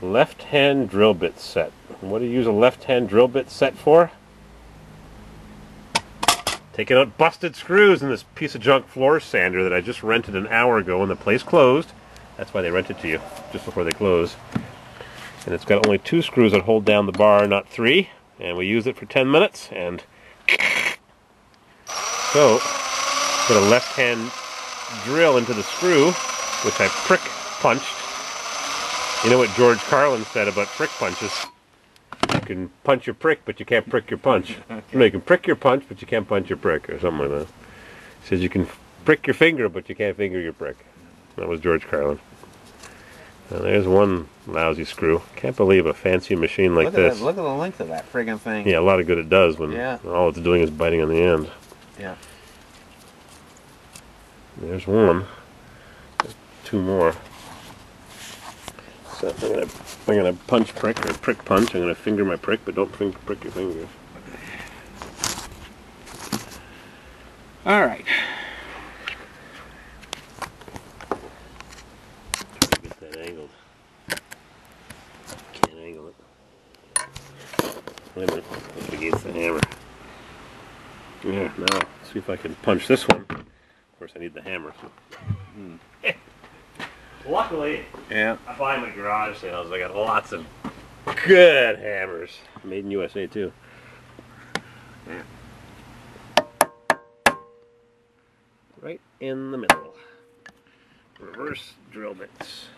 Left-hand drill bit set. What do you use a left-hand drill bit set for? Taking out busted screws in this piece of junk floor sander that I just rented an hour ago when the place closed. That's why they rent it to you, just before they close. And it's got only 2 screws that hold down the bar, not 3. And we used it for 10 minutes, and so put a left-hand drill into the screw, which I prick punched. You know what George Carlin said about prick punches? You can punch your prick, but you can't prick your punch. Okay. No, you can prick your punch, but you can't punch your prick, or something like that. He says you can prick your finger, but you can't finger your prick. That was George Carlin. Now there's one lousy screw. Can't believe a fancy machine like this. Look at the length of that friggin' thing. Yeah, a lot of good it does when all it's doing is biting on the end. Yeah. There's one. There's 2 more. So I'm gonna punch prick or prick punch. I'm gonna finger my prick, but don't prick your fingers. All right. Get that angled. Can't angle it. Wait a minute. Up against the hammer. Yeah. Now let's see if I can punch this one. Of course, I need the hammer. So. Luckily, I buy my garage sales. I got lots of good hammers, made in USA too. Yeah. Right in the middle. Reverse drill bits.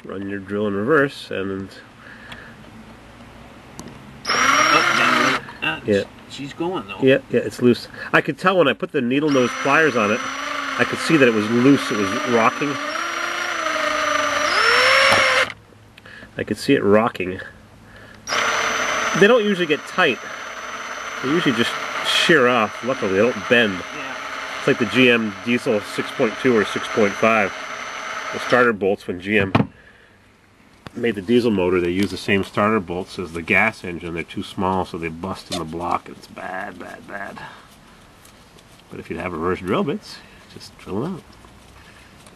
Run your drill in reverse, and yeah, she's going though. Yeah, it's loose. I could tell when I put the needle nose pliers on it. I could see that it was loose. It was rocking. I could see it rocking. They don't usually get tight. They usually just shear off. Luckily, they don't bend. Yeah. It's like the GM diesel 6.2 or 6.5. The starter bolts, when GM made the diesel motor, they use the same starter bolts as the gas engine. They're too small, so they bust in the block. It's bad, bad, bad. But if you have reverse drill bits, just drill them out.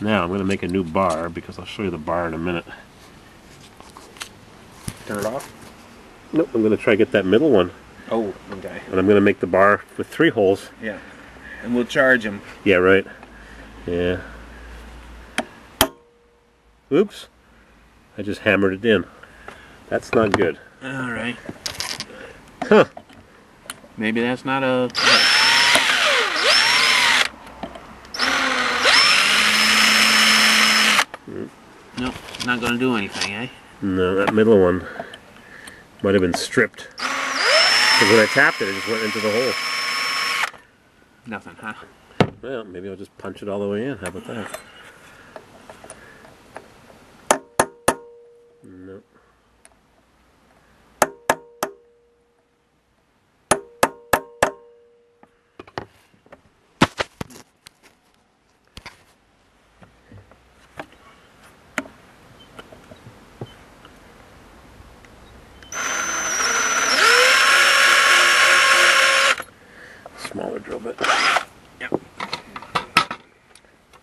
Now, I'm going to make a new bar, because I'll show you the bar in a minute. Turn it off? Nope, I'm going to try to get that middle one. Oh, okay. And I'm going to make the bar with 3 holes. Yeah. And we'll charge them. Yeah, right. Yeah. Oops. I just hammered it in. That's not good. Alright. Huh. Maybe that's not a... Nope, not going to do anything, eh? No, that middle one might have been stripped. Because when I tapped it, it just went into the hole. Nothing, huh? Well, maybe I'll just punch it all the way in. How about that? No. Smaller drill bit. Yep.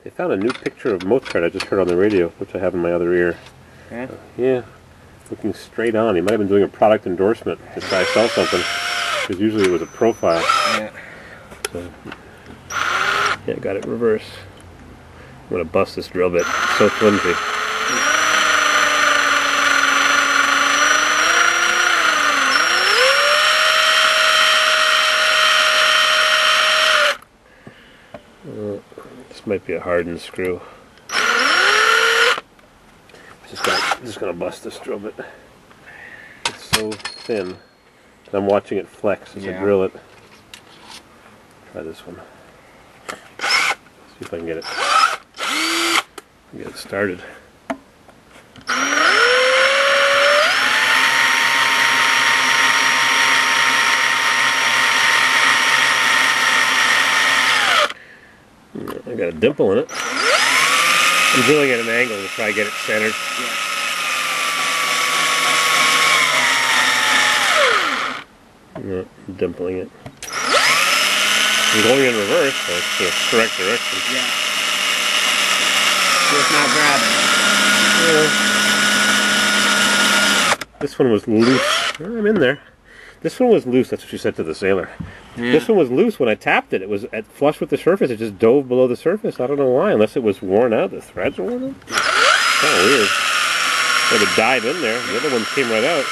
They found a new picture of Mozart I just heard on the radio, which I have in my other ear. Okay. Yeah, looking straight on. He might have been doing a product endorsement to try to sell something, because usually it was a profile. Yeah. So, yeah, got it reverse. I'm going to bust this drill bit. It's so flimsy. This might be a hardened screw. Just gonna bust this drill bit. It's so thin. I'm watching it flex as I drill it. Try this one. See if I can get it started. I got a dimple in it. I'm drilling at an angle to try to get it centered. Yeah, I'm dimpling it. I'm going in reverse, so it's the correct direction. Yeah. Just not grabbing. Yeah. This one was loose. Oh, I'm in there. This one was loose. That's what she said to the sailor. Yeah. This one was loose when I tapped it. It was at flush with the surface. It just dove below the surface. I don't know why, unless it was worn out. The threads were worn out. Kind of weird. I had to dive in there. The other ones came right out.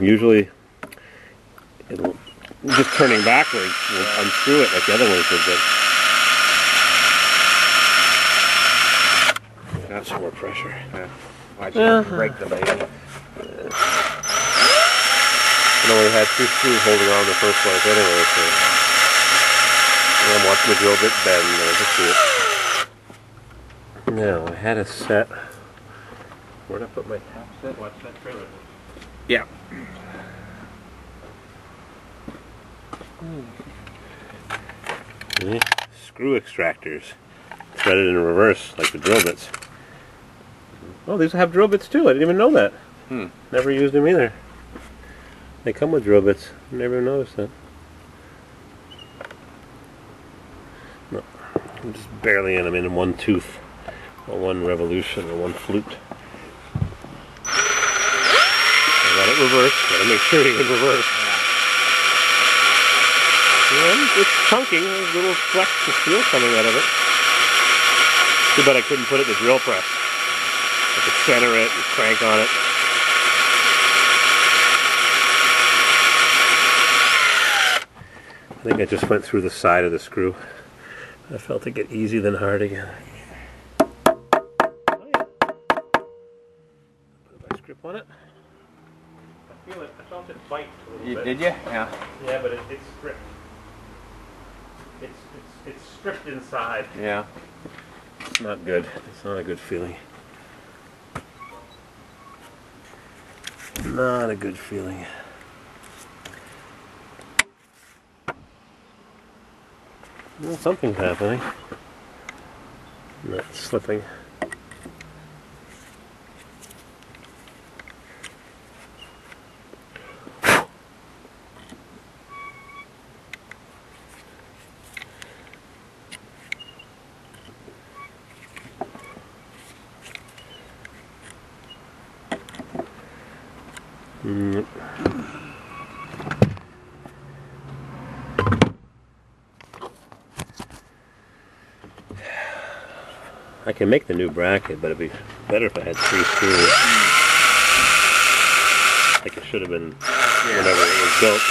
Usually, it'll just turning backwards will unscrew it like the other ones did. But got some more pressure. Yeah. I just break the maybe. I only had 2 screws holding on in the first place anyway, so I'm watching the drill bit bend. I can see it. Now, I had a set. Where'd I put my tap set? Watch that trailer. Yeah. Yeah. Screw extractors. Threaded in reverse, like the drill bits. Oh, these have drill bits too. I didn't even know that. Never used them either. They come with drill bits. Never even noticed that. No. I'm just barely in them in one tooth. Or one revolution or one flute. I got it reversed. Gotta make sure you get reversed. Yeah, it's chunking. There's little flecks of steel coming out of it. Too bad I couldn't put it in the drill press. I could center it and crank on it. I think I just went through the side of the screw. I felt it get easy then hard again. Oh, yeah. Put a vice grip on it. I feel it. I felt it bite a little bit. Did you? Yeah. Yeah, but it's stripped. It's stripped inside. Yeah. It's not good. It's not a good feeling. Not a good feeling. Well, something's happening. Not slipping. I can make the new bracket, but it'd be better if I had 3 screws. Like it should have been whenever it was built.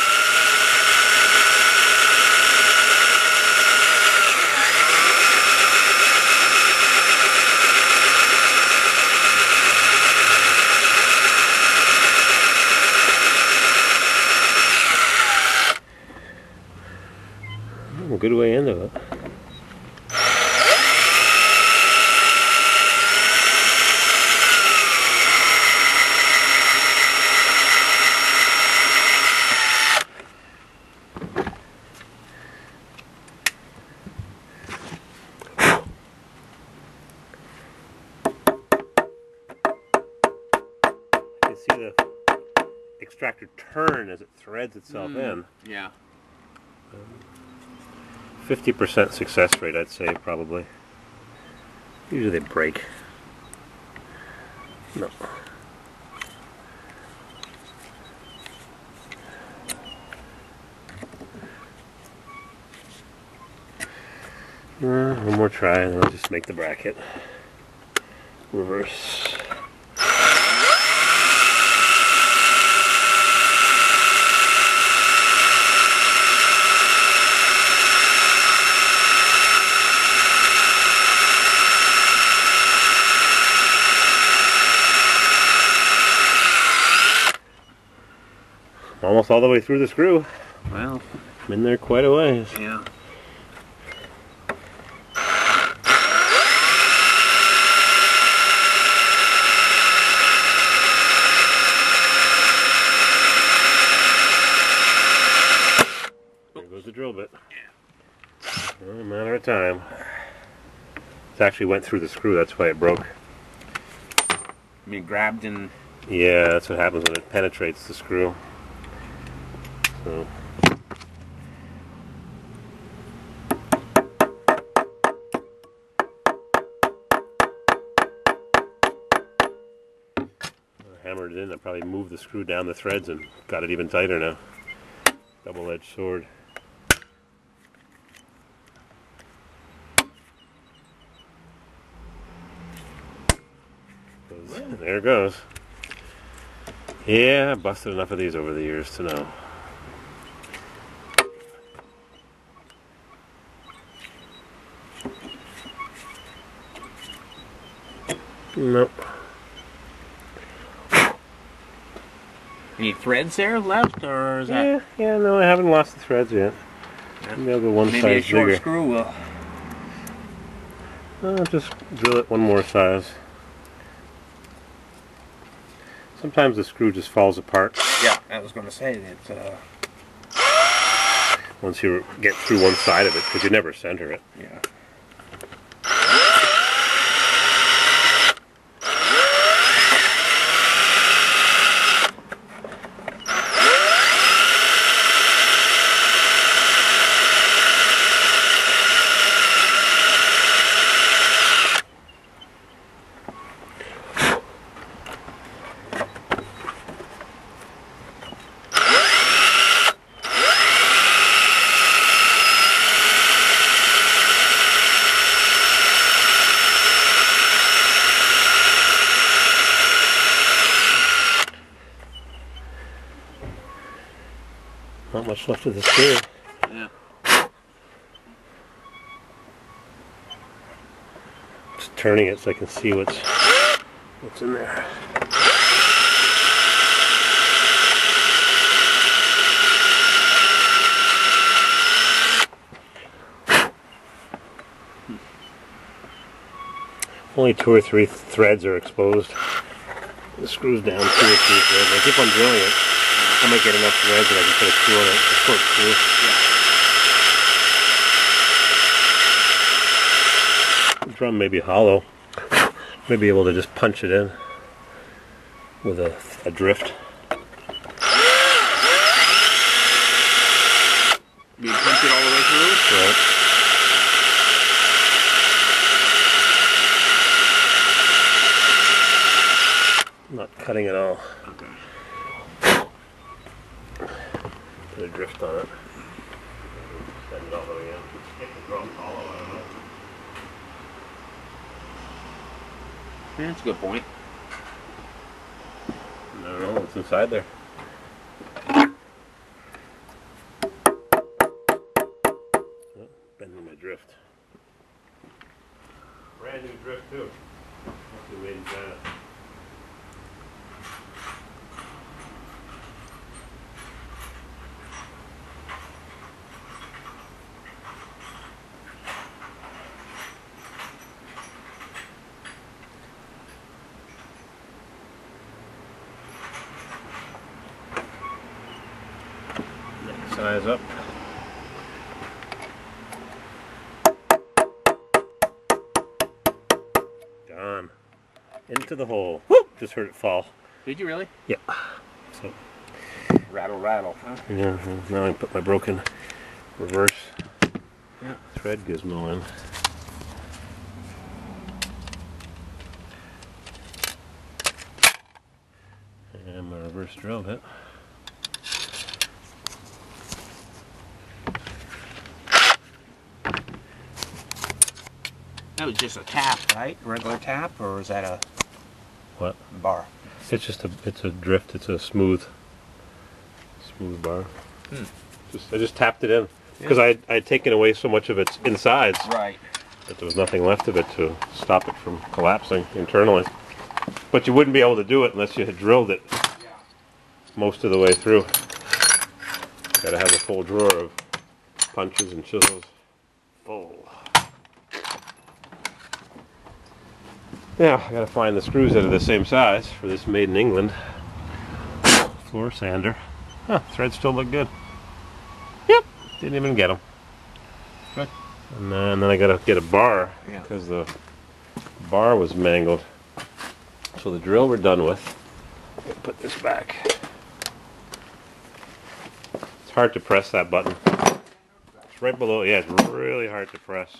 A good way into it. You see the extractor turn as it threads itself in. Yeah. 50% success rate, I'd say, probably. Usually they break. No. One more try, and then I'll just make the bracket. Reverse. Almost all the way through the screw. Well, I'm in there quite a ways. yeah. There goes the drill bit. Well, a matter of time. It actually went through the screw, that's why it broke. You grabbed and Yeah, that's what happens when it penetrates the screw. So. I hammered it in. I probably moved the screw down the threads and got it even tighter now. Double-edged sword. There it goes. Yeah, I busted enough of these over the years to know. Nope. Any threads there left, or is that? Yeah, no, I haven't lost the threads yet. Maybe I'll go one Maybe size a short bigger. screw will. I'll just drill it one more size. Sometimes the screw just falls apart. Yeah, I was going to say that. Once you get through one side of it, because you never center it. Yeah. Not much left of the screw. Yeah. Just turning it so I can see what's in there. Only 2 or 3 threads are exposed. The screw's down 2 or 3 threads. I keep on drilling it. I might get enough threads that I can put a screw on it. A short screw. The drum may be hollow. May be able to just punch it in with a drift. You punch it all the way through? Right. Not cutting it all. Okay. Put a drift on it. Send it all the way in. Get the drum hollow, I don't know. Yeah, that's a good point. I don't know what's inside there. Oh, bending my drift. Brand new drift too. Must be made in China. Size up. Gone. Into the hole. Whoop! Just heard it fall. Did you really? Yeah. So. Rattle, rattle, huh? Yeah. Now I put my broken reverse thread gizmo in. And my reverse drill bit. That was just a tap, right? Regular tap, or is that a What? bar? It's just it's a drift. It's a smooth bar. I just tapped it in because I had taken away so much of its insides Right. that there was nothing left of it to stop it from collapsing internally. But you wouldn't be able to do it unless you had drilled it most of the way through. Got to have a full drawer of punches and chisels. Full. Yeah, I gotta find the screws that are the same size for this made in England floor sander. Huh, threads still look good. Yep, didn't even get them. Good. And then I gotta get a bar because the bar was mangled. So the drill we're done with. put this back. It's hard to press that button. It's right below. Yeah, it's really hard to press.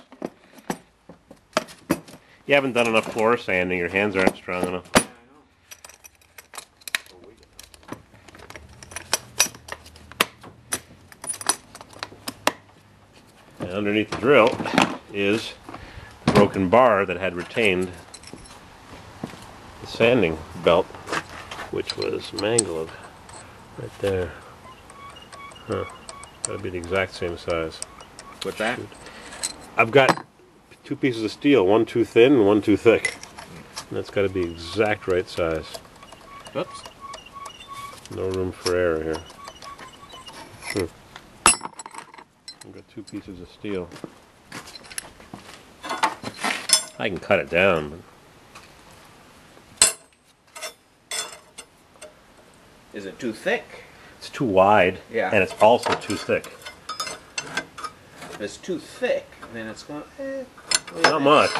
You haven't done enough floor sanding. Your hands aren't strong enough. And underneath the drill is the broken bar that had retained the sanding belt, which was mangled right there. Huh. That'd be the exact same size. What's that? I've got 2 pieces of steel, one too thin and one too thick. And that's got to be exact right size. Oops. No room for error here. I've got 2 pieces of steel. I can cut it down, but Is it too thick? it's too wide, Yeah. and it's also too thick. If it's too thick, then it's going. Not much.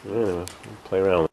Yeah, play around.